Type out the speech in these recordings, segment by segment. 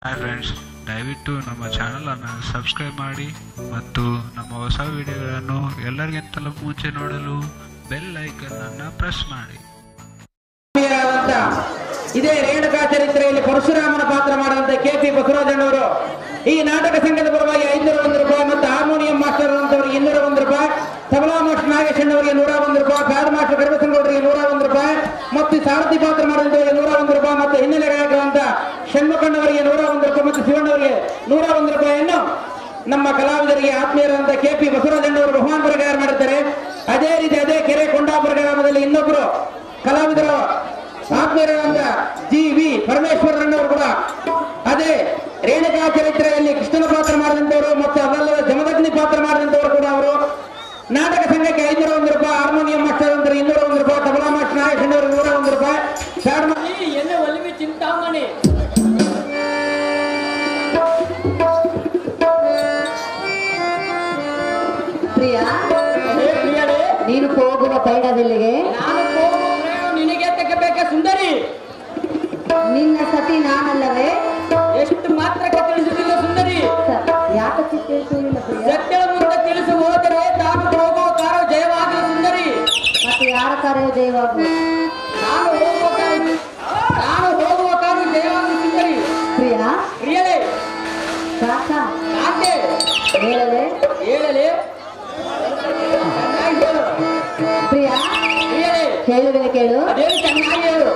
Hi friends, ದಯವಿಟ್ಟು ನಮ್ಮ ಚಾನಲನ್ನು ಸಬ್ಸ್ಕ್ರೈಬ್ ಮಾಡಿ ಮತ್ತು ನಮ್ಮ ಹೊಸ ವಿಡಿಯೋಗಳನ್ನು ಎಲ್ಲರಿಗಿಂತಲೂ ಮುಂಚೆ ನೋಡಲು ಬೆಲ್ ಐಕನ್ ಅನ್ನು ಪ್ರೆಸ್ ಮಾಡಿ. ಇದೇ ರೇಣುಕಾ ಚರಿತ್ರೆಯಲ್ಲಿ ಪರಶುರಾಮನ ಪಾತ್ರ ಮಾಡುವಂತ KP ಬಸವರಾಜಣ್ಣವರು ಈ ನಾಟಕ ಸಂಘದ ಪರವಾಗಿ 501 ರೂಪಾಯಿ ಮತ್ತು ಹಾರ್ಮೋನಿಯಂ ಮಾಸ್ಟರ್ ಅಂತವರಿಗೆ 201 ರೂಪಾಯಿ, ತಬಲಾ ಮಾಸ್ಟರ್ ನಾಗೇಶಣ್ಣವರಿಗೆ 101 ರೂಪಾಯಿ, ಬ್ಯಾಡ್ ಮಾಸ್ಟರ್ ಗರ್ಭಸಂಗೌಡರಿಗೆ 101 ರೂಪಾಯಿ ಮತ್ತು ಸಾರಥಿ ಪಾತ್ರ ಮಾಡುವಂತವರಿಗೆ 101 ರೂಪಾಯಿ ಮತ್ತು ಹಿನ್ನೆಲೆ ಗಾಯಕರಂತ ಷಣ್ಮುಖಣ್ಣವರಿಗೆ 101 ರೂಪಾಯಿ ಮತ್ತು ಶಿವಣ್ಣವರಿಗೆ 101 ರೂಪಾಯಿಯನ್ನು ನಮ್ಮ ಕಲಾವಿದರಿಗೆ ಆತ್ಮೀಯರಾದಂತ KP ಬಸವರಾಜಣ್ಣವರು ಬಹುಮಾನ ಪ್ರಕಾರ ಮಾಡಿರ್ತಾರೆ. ಅದೇ ರೀತಿ ಅದೇ ಕೆರೆ ಕೊಂಡಾಪುರ ಗ್ರಾಮದಲ್ಲಿ ಇನ್ನೊಬ್ಬರು ಕಲಾವಿದರು ಆತ್ಮೀಯರಾದಂತ GV ಪರಮೇಶ್ವರಣ್ಣವರು ಕೂಡ ಅದೇ ರೇಣುಕಾ ಚರಿತ್ರೆಯಲ್ಲಿ ಕೃಷ್ಣನ ಪಾತ್ರ ಮಾಡಿದಂತವರು ಮತ್ತು ಅದಲ್ಲದ ಜಮದಗ್ನಿ ಪಾತ್ರ ಮಾಡಿದಂತವರು ಕೂಡ ಅವರು ನಾಟಕ ಸಂಘಕ್ಕೆ 501 ರೂಪಾಯಿ, ಹಾರ್ಮೋನಿಯಂ ಮಾಸ್ಟರ್ ಅಂದ್ರೆ 201 ರೂಪಾಯಿ, ತಬಲಾ ಮಾಸ್ಟರ್ ನಾಗೇಶಣ್ಣವರಿಗೆ 101 ರೂಪಾಯಿ. ಎಲ್ಲಿ ಒಲಿವಿ ಚಿಂತಾಮಣಿ ಪ್ರಿಯಾ, ನೀನು ಹೋಗುವ ಪೈಡದಲ್ಲಿಗೆ ನಾನು ಹೋಗುವ ಪ್ರಯಾಣ ನಿನಗೆ ತೆಗಬೇಕೆ ಸುಂದರಿ? ನಿನ್ನ ಸತಿ ನಾನಲ್ಲವೇ? ಎಷ್ಟು ಮಾತ್ರಕ್ಕೆ ತಿಳಿಸುವುದಿಲ್ಲ ಸುಂದರಿ? ಯಾಕೆ ತಿಳಿಸುವುದಿಲ್ಲ ಪ್ರಿಯ? ಸತ್ಯದ ಮುಂದೆ ತಿಳಿಸಿ ಹೋದರೆ ತಾನು ಹೋಗುವ ಕಾರ್ಯ ಜಯವಾಗಲಿ ಸುಂದರಿ. ಮತ್ತೆ ಯಾರ ಕಾರ್ಯ ಜಯವಾಗುವ? ನಾನು ಹೋಗುವ ಕಾರ್ಯ ಜಯವಾಗಲಿ ಸುಂದರಿ. ಪ್ರಿಯಾ, ಪ್ರಿಯಲೇ ಕಾಕ ಕಾಂತೆ ಹೇಳಲೆ ಹೇಳಲೇ ಚೆನ್ನಾಗಿ ಹೇಳು. ಪ್ರಿಯಾ, ಪ್ರಿಯಲೇ ಹೇಳುವೆ ಕೇಳು. ಅದೇನು ಚೆನ್ನಾಗಿ ಹೇಳು.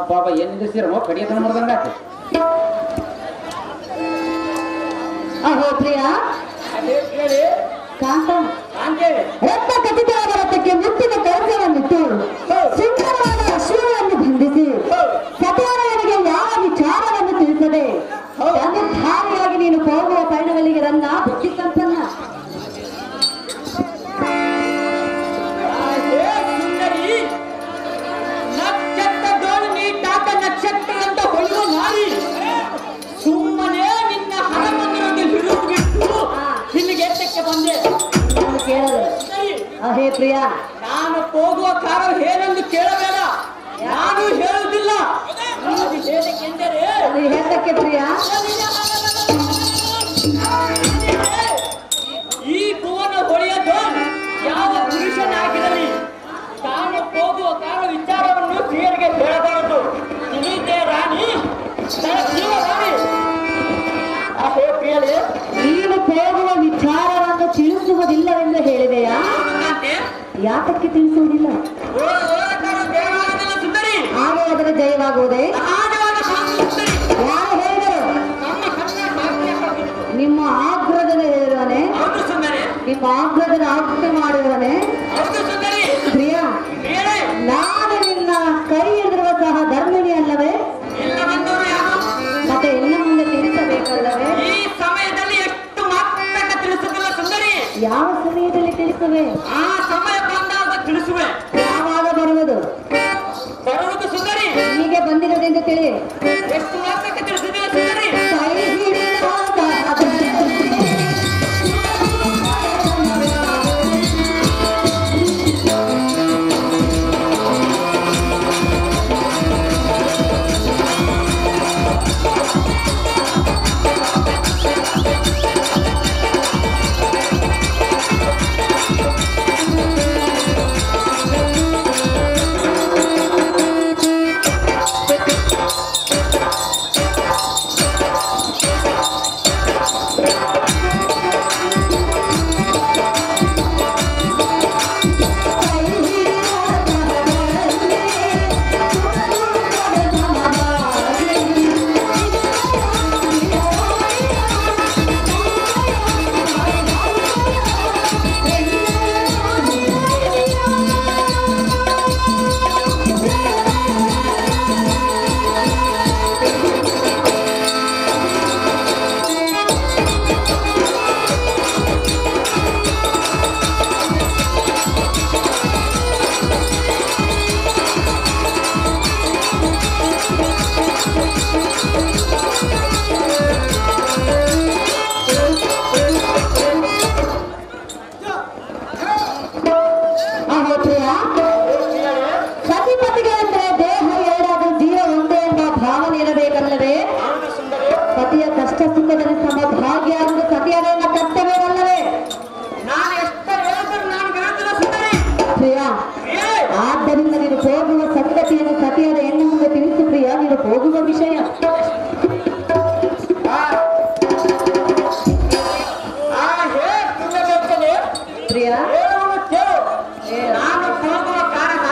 ಬಾಬಾ ಏನ್ ನಿಂದಿಸ್ತೀರಮ್ಮ ಕಡಿಯತನ ಮಾಡ್ದಂಗ ಅಹೋ ಪ್ರಿಯಾ, ಅದೇ ಹೇಳಿ ಕಾಂತ ಕಾಂತೆ ರಕ್ತ ಖಚಿತವಾದ ರಥಕ್ಕೆ ಮುತ್ತಿನ ಕಳಸವನ್ನಿಟ್ಟು ಸುಂದರವಾದ ಅಶ್ವಗಳನ್ನು ಬಂಧಿಸಿ ಸತ್ಯನಾರಾಯಣನಿಗೆ ಯಾವ ವಿಚಾರವನ್ನು ತಿಳಿಸದೆ ಧಾರಿಯಾಗಿ ನೀನು ಹೋಗುವ ಪಯಣಗಳಿಗೆ ರನ್ನ ಬುದ್ಧಿ ಸಂಪನ್ನ. ಸುಂದರಿ ನಕ್ಷತ್ರ ಜೋಡಿ ನೀ ತಾಕ ನಕ್ಷತ್ರ ಅಂತ ಹೊಳೆಯುವ ಮಾರಿ ಸುಮ್ಮನೆ ನಿನ್ನ ಹಣಮಂದಿರದಲ್ಲಿ ಹಿಡಿದು ಬಿಟ್ಟು ನಿನಗೆ ಎತ್ತಕ್ಕೆ ಬಂದೆ. ನಾನು ಕೇಳಲು ಸರಿ, ಅಹೇ ಪ್ರಿಯಾ, ನಾನು ಹೋಗುವ ಕಾರಣ ಏನೆಂದು ಕೇಳಬೇಡ, ನಾನು ಹೇಳುವುದಿಲ್ಲ. ಅದು ಹೇಳಕ್ಕೆಂದರೆ ಅದು ಹೇಳಕ್ಕೆ ಪ್ರಿಯಾ, ಈ ಭುವನ ಹೊಳೆಯದು ಯಾವ ಪುರುಷನಾಗಿರಲಿ ತಾನು ಹೋಗುವ ಕಾರಣ ವಿಚಾರವನ್ನು ಕ್ರಿಯರಿಗೆ ಹೇಳಬಾರದು. ತಿಳಿದೇ ನೀನು ಹೋಗುವ ವಿಚಾರವನ್ನು ತಿಳಿಸುವುದಿಲ್ಲವೆಂದು ಹೇಳಿದೆಯಾ? ಯಾತಕ್ಕೆ ತಿಳಿಸುವುದಿಲ್ಲ? ಆಗ ಅದರ ಜಯವಾಗುವುದೇ? ಯಾರು ಹೇಳಿದರು? ನಿಮ್ಮ ಆಗ್ರಹದ ಹೇಳಿರುವನೆ, ನಿಮ್ಮ ಆಗ್ರಹದ ಆಜ್ಞೆ ಮಾಡಿರುವನೆ. ಪ್ರಿಯ, ನಾನು ನಿನ್ನ ಕೈ ಎದುರುವ ಸಹ ಧರ್ಮಿಣಿ ಅಲ್ಲವೇ? ಮತ್ತೆ ಇನ್ನ ಮುಂದೆ ತಿಳಿಸಬೇಕಲ್ಲವೇ? ಈ ಸಮಯದಲ್ಲಿ ಎಷ್ಟು ಮಾತ್ರ ತಿಳಿಸುತ್ತಿಲ್ಲ ಸುಂದರಿ. ಯಾವ ಸಮಯದಲ್ಲಿ ತಿಳಿಸುವೆ? ಆ ಸಮಯ ಬಂದಾಗ ತಿಳಿಸುವೆ. ಯಾವಾಗ ಬರುವುದು? ಬರುವುದು ಸುಂದರಿ. ಹೀಗೆ ಬಂದಿರೋದೆಂದು ತಿಳಿ. ಎಷ್ಟು ಮಾತ್ರಕ್ಕೆ ತಿಳಿಸುತ್ತಿಲ್ಲ ಸುಂದರಿ. ಕೈ ಹಿಡಿದ ಆದ್ದರಿಂದ ನೀನು ಹೋಗುವ ಸಂಗತಿಯನ್ನು ಸತಿಯಾದ ಹೆಣ್ಣು ಮುಂದೆ ತಿಳಿಸು ಪ್ರಿಯ. ನೀನು ಹೋಗುವ ವಿಷಯ ಪ್ರಿಯ. ನಾನು ಹೋಗುವ ಕಾರಣ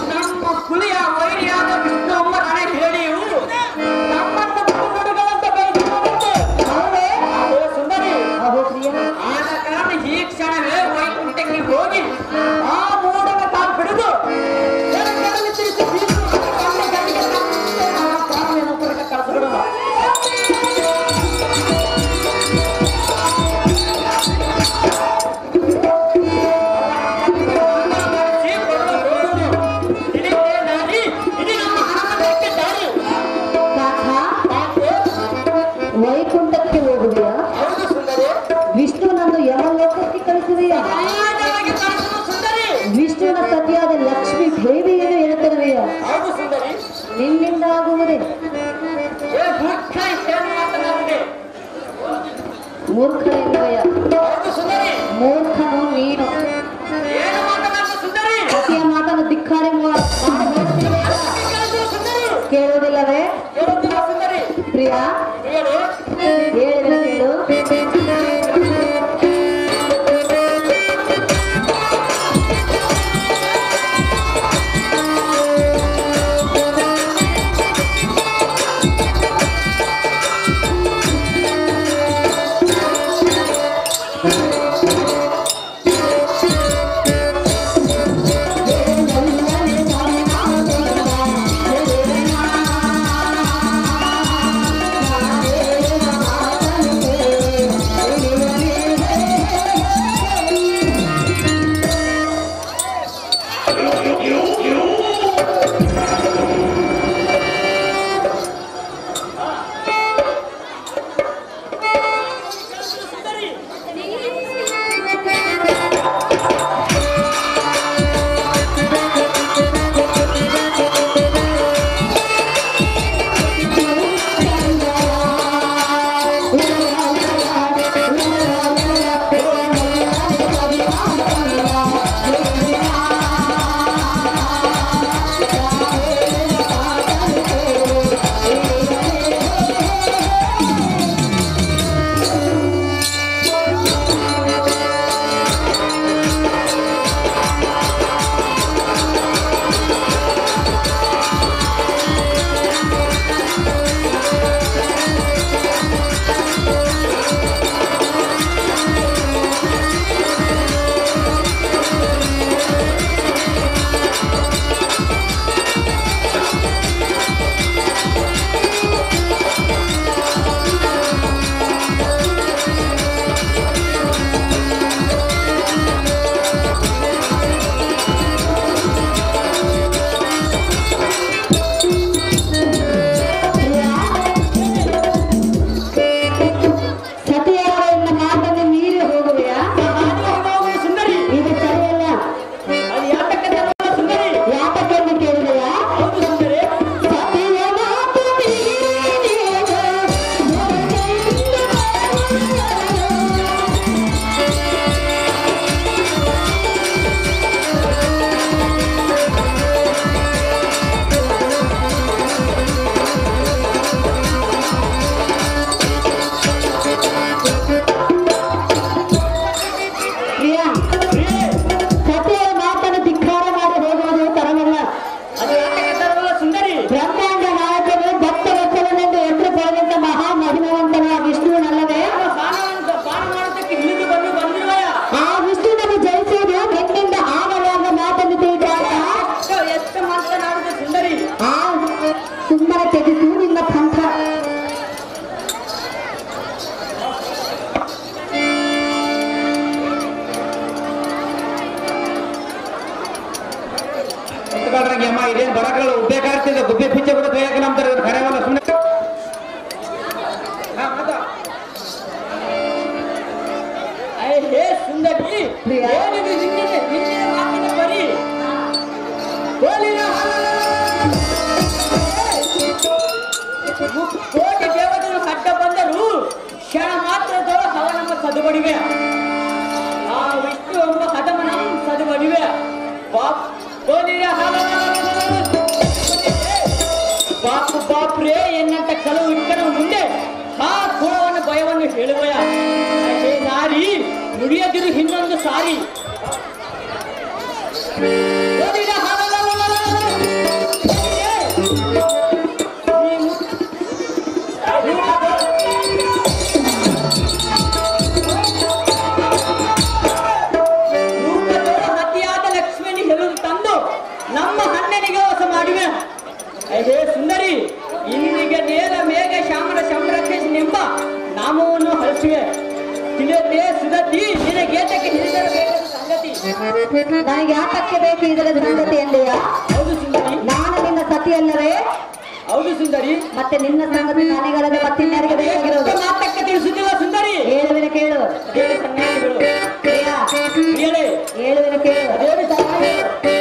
ನಮ್ಮ ಕುಲಿಯ ವೈರಿಯಾದ ವಿಷ್ಣು ಅಮ್ಮ ನನಗೆ ಹೇಳಿಯು ನಮ್ಮನ್ನು ಹುಡುಗರಂತ ಬಯಸಿಕೊಂಡೆ. ಸುಂದರಿ ಆದ ಕಾರಣ ಈ ಕ್ಷಣವೇ ವೈಕುಂಠಕ್ಕೆ ಹೋಗಿ ಆ ಮೂಡವ ತಾನು ಬಿಡುದು ಕಳಿಸ್ಬಿಡುವ. ವೈಕುಂಠಕ್ಕೆ ಹೋಗುವೆಯಾ? ವಿಷ್ಣುನನ್ನು ಯಮಲೋಕಕ್ಕೆ ಕಳಿಸುವೆಯಾ? ವಿಷ್ಣುವಿನ ಸತಿಯಾದ ಲಕ್ಷ್ಮೀ ದೇವಿಯನ್ನು ಹೇಳ್ತಿರುವೆಯಾ? ನಿನ್ನಿಂದ ಆಗುವುದೇ? ಮೂರ್ಖ ಎನ್ನುವೆಯ? ಮೂರ್ಖನು ನೀನು. ಸತಿಯ ಮಾತನ್ನು ಧಿಕ್ಕಾರಿ ಕೇಳುವುದಿಲ್ಲವೇ? ಪ್ರಿಯ ಹೇಳಿದ್ರೆ ಹೇಳು. ನಿಂತ್ಕೊಳ್ರಂಗೆ ಅಮ್ಮ ಇದೇನು ಬರಕಲ್ಲ ಉದ್ದೇಕಾಗ್ತಿದೆ ಗುಬ್ಬಿ ಪಿಚ್ಚೆ ಕೂಡ ಬೇಕ ನಂತರ ಕರೆವಲ್ಲ ಸುಮ್ಮನೆ ಹೇ ಸುಂದರಿ ಏನಿದು ನಿನ್ನೆ ಮಾತಿನ ಬರಿ ಕೋಟಿ ದೇವತೆಗಳು ಅಡ್ಡ ಬಂದರು ಕ್ಷಣ ಮಾತ್ರದೊಳ ಹವ ನಮ್ಮ ಸದುಬಡಿವೆ ಆ ವಿಷ್ಣು ಎಂಬ ಹದಮನ ಸದುಬಡಿವೆ ಬಾಪು ಬಾಪ್ರೇ ಎನ್ನಂತ ಕೆಲವು ಇಕ್ಕನ ಮುಂದೆ ಆ ಕುಳವನ್ನು ಭಯವನ್ನು ಹೇಳುವಯ ಹೇ ನಾರಿ ನುಡಿಯದಿರು ಇನ್ನೊಂದು ಸಾರಿ ಅತಿಯಾದ ಲಕ್ಷ್ಮಿಯನ್ನು ಹೆಲುದು ತಂದು ನಮ್ಮ ಹಣ್ಣನಿಗೆ ವಶ ಮಾಡಿವೆ ಹೇ ಸುಂದರಿ ಇಲ್ಲಿಗೆ ನೇರ ಮೇಘ ಶ್ಯಾಮರ ಶಂಭರಕೇಶನೆಂಬ ನಾಮವನ್ನು ಹರಿಸುವೆ ತಿಳಿಯದೆ ಸುದತಿ ನಿನಗೇತಕ್ಕೆ ಹಿರಿದರಬೇಕಾದ ಸಂಗತಿ ನನಗೆ ಯಾತಕ್ಕೆ ಬೇಕು ಇದರ ಸಂಗತಿ ಎಂದೆಯ? ಹೌದು ಸುಂದರಿ. ನಾನು ನಿನ್ನ ಸತಿಯಲ್ಲವೇ? ಹೌದು ಸುಂದರಿ. ಮತ್ತೆ ನಿನ್ನ ಸಂಗತಿ ನನಗಲ್ಲದೆ ಮತ್ತಿನ್ಯಾರಿಗೆ ಬೇಕಾಗಿರೋದು? ಮಾತಕ್ಕೆ ತಿಳಿಸುತ್ತಿಲ್ಲ ಸುಂದರಿ. ಹೇಳುವಿನ ಕೇಳು. ದೇವಿ ಸನ್ಯಾಸಿಗಳು ಹೇಳಿ ಹೇಳುವಿನ ಕೇಳು. ದೇವಿ ಸನ್ಯಾಸಿಗಳು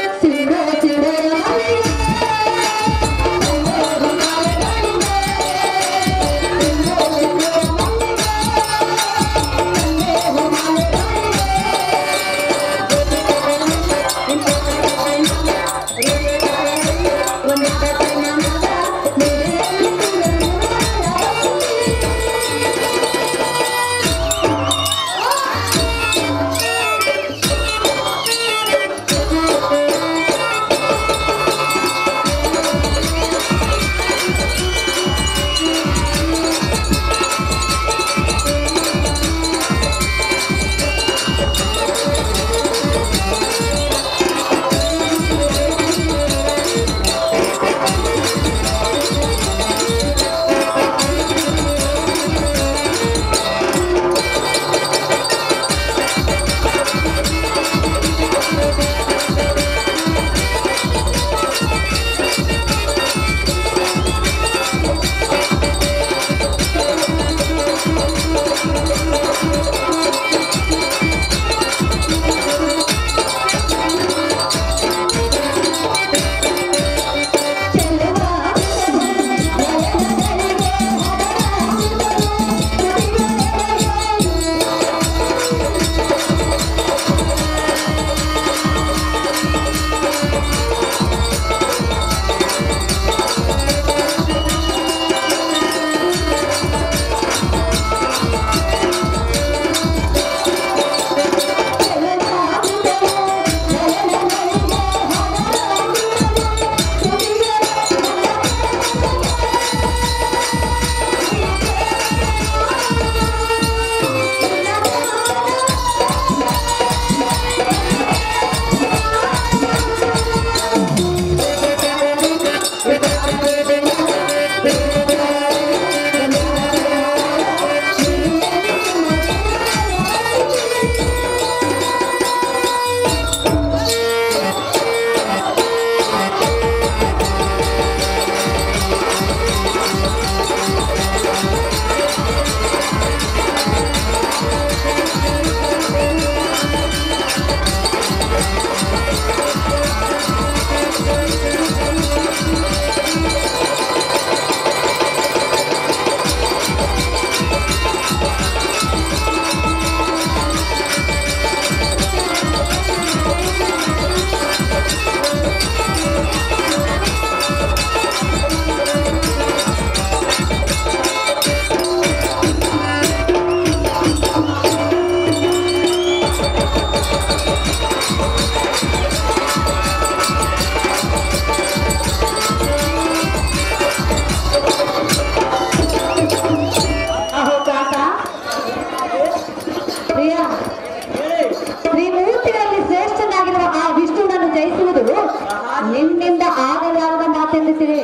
ನಿನ್ನಿಂದ ಆಗಲಾರದ ಮಾತೆಂದಿಸಿರಿ.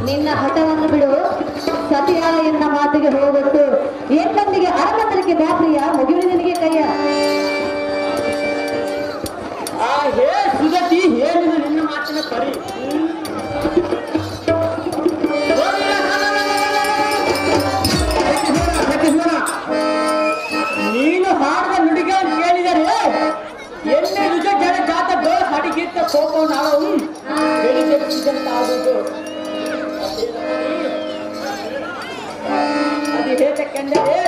ನಿನ್ನ ಹಠವನ್ನು ಬಿಡು, ಸತಿಯಾದ ಎನ್ನ ಮಾತಿಗೆ ಹೋಗೊಟ್ಟು ಎನ್ನೊಂದಿಗೆ ಅರಮಂದಿರಕ್ಕೆ ಬ್ಯಾಪ್ರಿಯ ಮುಗಿಯುವ ನಿನಗೆ ಕೈಯ. ಸರಿ. ನೀನು ಹಾಡಿದ ನುಡಿಗ ಕೇಳಿದರೆ ಎಣ್ಣೆ ನಿಜ ಜನ ಜಾತಕ ಹಡಿಗಿತ್ತ ಕೋಪ ನಾವು ಬೆಳಿದಂತಾಗುವುದು. ಅದು ಹೇತಕ್ಕೆಂದರೆ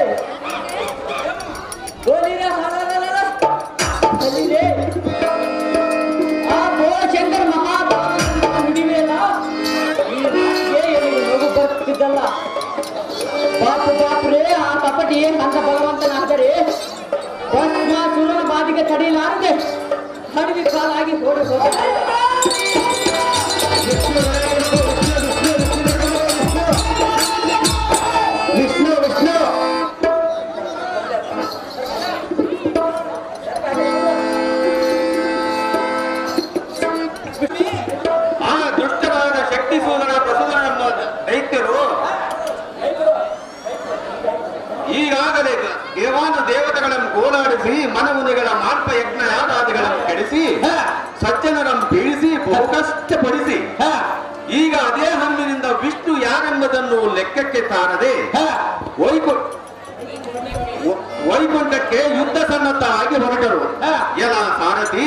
ಆ ಬೋಳಶಂಕರ ನುಡಿವೇನ ಮಗು ಬರ್ತಿದ್ದಲ್ಲ. ಬಾಪುರೇ ಆ ಕಪಟಿ ಅಂತ ಭಗವಂತನಾದರೆ ಸುರನ ಬಾದಿಗೆ ತಡೆಯಲಾರದೆ ಹಡಿದು ಕಾಲಾಗಿ ಓಡಿ ಹೋದ. ವಿಷ್ಣು ವಿಷ್ಣು ಆ ದುಷ್ಟರಾದ ಶಕ್ತಿ ಸೂದನ ಪ್ರಸೂದನ ದೈತ್ಯರು ಈಗಾಗಲೇ ದೇವಾನು ದೇವತೆಗಳನ್ನು ಗೋಳಾಡಿಸಿ ಮನಮುನಿಗಳ ಮಾರ್ಪ ಯಜ್ಞ ಯಾಗಾದಿಗಳನ್ನು ಕೆಡಿಸಿ ಸಜ್ಜನರನ್ನು ಬೀಳಿಸಿ ಬಹು ಕಷ್ಟಪಡಿಸಿ ಈಗ ಅದೇ ಹಮ್ಮಿನಿಂದ ವಿಷ್ಣು ಯಾರೆಂಬುದನ್ನು ಲೆಕ್ಕಕ್ಕೆ ತಾರದೆ ವೈಕುಂಠಕ್ಕೆ ಯುದ್ಧ ಸನ್ನದ್ಧವಾಗಿ ಹೊರಟರು. ಎಲ ಸಾರಥಿ,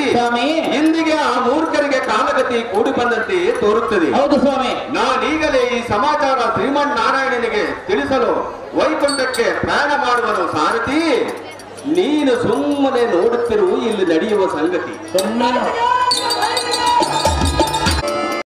ಇಂದಿಗೆ ಆ ಮೂರ್ಖರಿಗೆ ಕಾಲಗತಿ ಕೂಡಿ ಬಂದಂತೆಯೇ ತೋರುತ್ತದೆ. ಹೌದು ಸ್ವಾಮಿ. ನಾನೀಗಲೇ ಈ ಸಮಾಚಾರ ಶ್ರೀಮನ್ ನಾರಾಯಣನಿಗೆ ತಿಳಿಸಲು ವೈಕುಂಠಕ್ಕೆ ಪ್ರಯಾಣ ಮಾಡುವನು. ಸಾರಥಿ, ನೀನು ಸುಮ್ಮನೆ ನೋಡುತ್ತಿರು ಇಲ್ಲಿ ನಡೆಯುವ ಸಂಗತಿ.